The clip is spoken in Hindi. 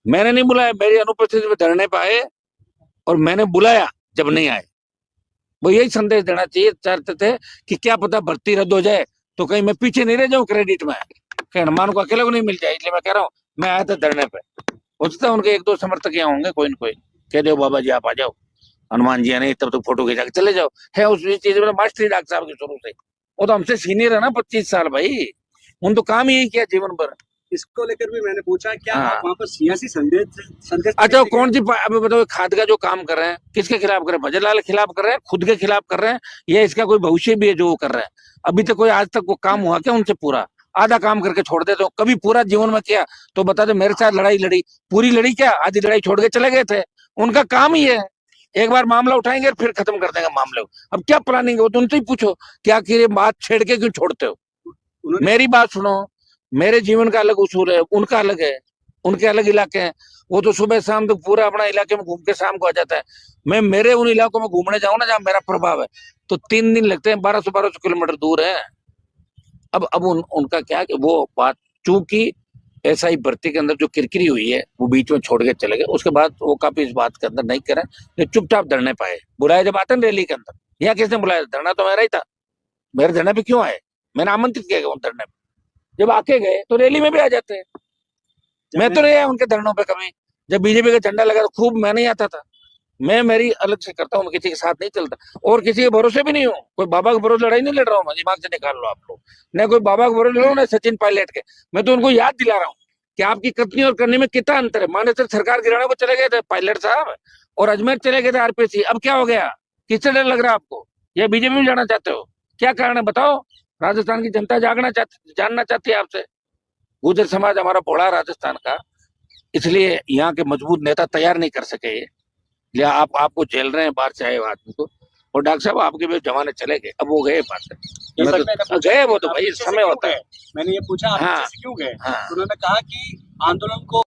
मैंने नहीं बुलाया, मेरी अनुपस्थिति में धरने पे आए और मैंने बुलाया जब नहीं आए। वो यही संदेश देना चाहिए चाहते थे कि क्या पता भर्ती रद्द हो जाए तो कहीं मैं पीछे नहीं रह जाऊं क्रेडिट में, कि हनुमान को अकेले को नहीं मिल जाए। इसलिए मैं कह रहा हूँ, मैं आया था धरने पे, हो सकता है उनके एक दो समर्थक यहाँ होंगे, कोई न कोई कह दो बाबा जी आप आ जाओ, हनुमान जी नहीं तब तो फोटो खिंचा के चले जाओ। है उस चीज में मास्टरी डॉक्टर साहब की शुरू से, वो तो हमसे सीनियर है ना 25 साल भाई, उन तो काम यही किया जीवन भर। इसको लेकर भी मैंने पूछा क्या हाँ। आप वहाँ पर सियासी संदेश संदेश अच्छा भेजने कौन गए? सी अभी बताओ, खाद का जो काम कर रहे हैं किसके खिलाफ कर रहे हैं? भजन लाल के खिलाफ कर रहे हैं, खुद के खिलाफ कर रहे हैं, या इसका कोई भविष्य भी है जो वो कर रहे हैं? अभी तक कोई आज तक वो काम हुआ क्या उनसे? पूरा आधा काम करके छोड़ देते हो, कभी पूरा जीवन में किया तो बता दो। मेरे साथ लड़ाई लड़ी, पूरी लड़ी क्या, आधी लड़ाई छोड़ के चले गए थे। उनका काम ही है, एक बार मामला उठाएंगे फिर खत्म कर देंगे मामले को। अब क्या प्लानिंग है वो तो उनसे ही पूछो, क्या कि ये बात छेड़ के क्यों छोड़ते हो? उन्होंने मेरी बात सुनो, मेरे जीवन का अलग उसूल है, उनका अलग है, उनके अलग इलाके हैं। वो तो सुबह शाम तो पूरा अपना इलाके में घूम के शाम को आ जाता है। मैं मेरे उन इलाकों में घूमने जाऊं ना जहाँ मेरा प्रभाव है, तो 3 दिन लगते हैं, 1200 किलोमीटर दूर है। अब उनका क्या है कि वो बात, चूंकि एसआई भर्ती के अंदर जो किरकिरी हुई है वो बीच में छोड़ के चले गए, उसके बाद वो काफी इस बात के अंदर नहीं करें, ये चुपचाप धरने पाए। बुलाया जब आते हैं रैली के अंदर, यहाँ किसने बुलाया? धरना तो मेरा ही था। मेरे धरने पे क्यों आए? मैंने आमंत्रित किया गया उन धरने पे, जब आके गए तो रैली में भी आ जाते हैं। मैं तो नहीं आया उनके धरनों पे कभी। जब बीजेपी का झंडा लगा तो खूब मैं नहीं आता था। मैं मेरी अलग से करता हूँ, मैं किसी के साथ नहीं चलता और किसी के भरोसे भी नहीं हूँ। कोई बाबा के भरोसे लड़ाई नहीं लड़ रहा हूँ मैं, दिमाग से निकाल लो आप लोग। न कोई बाबा के भरोसे लड़ो, न सचिन पायलट के। मैं तो उनको याद दिला रहा हूँ कि आपकी कथनी और करने में कितना अंतर है। माने सर सरकार गिराने को चले गए थे पायलट साहब, और अजमेर चले गए थे आरपीसी। अब क्या हो गया? किससे डर लग रहा है आपको? या बीजेपी में जाना चाहते हो? क्या कारण है बताओ? राजस्थान की जनता जानना चाहती है आपसे। गुर्जर समाज हमारा बड़ा राजस्थान का, इसलिए यहाँ के मजबूत नेता तैयार नहीं कर सके ये। या आपको झेल रहे हैं बाहर से आए आदमी को। और डॉक्टर साहब आपके भी जमाने चले गए, अब वो गए बात से, गए वो तो भाई, समय होता है। मैंने ये पूछा आप हाँ पीछे से क्यों गए? हाँ। उन्होंने कहा कि आंदोलन को